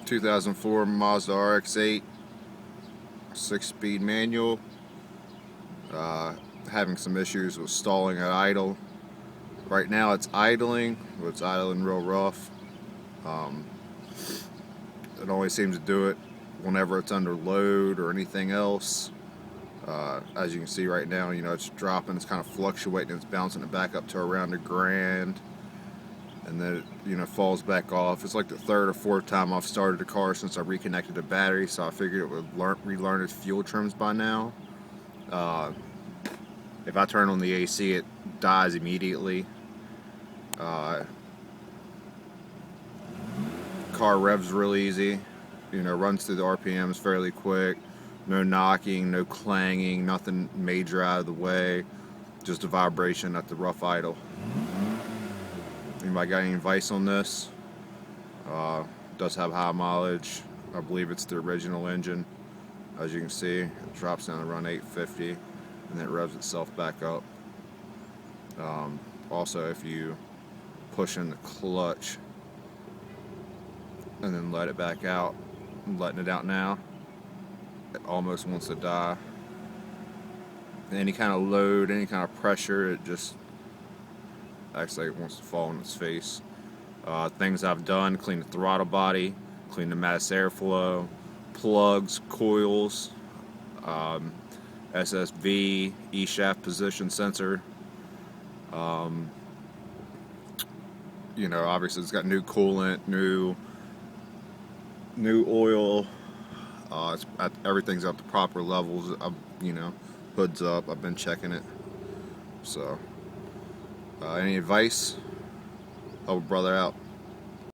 2004 Mazda Rx8 6-speed manual. Having some issues with stalling at idle. Right now it's idling, but it's idling real rough. It only seems to do it whenever it's under load or anything else. As you can see right now, it's dropping, it's kind of fluctuating, it's bouncing it back up to around $1,000, and then it falls back off. It's like the third or fourth time I've started the car since I reconnected the battery, so I figured it would relearn its fuel trims by now. If I turn on the AC, it dies immediately. Car revs real easy, runs through the RPMs fairly quick. No knocking, no clanging, nothing major out of the way, just a vibration at the rough idle. Anybody got any advice on this? Does have high mileage. I believe it's the original engine. As you can see, it drops down to run 850 and then it revs itself back up. Also, if you push in the clutch and then let it back out, I'm letting it out now, it almost wants to die. Any kind of load, any kind of pressure, it just acts like it wants to fall on its face. Things I've done: clean the throttle body, clean the mass airflow, plugs, coils, SSV, E-shaft position sensor. Obviously it's got new coolant, new oil. Everything's at the proper levels. Hood's up. I've been checking it. So, any advice? Help a brother out.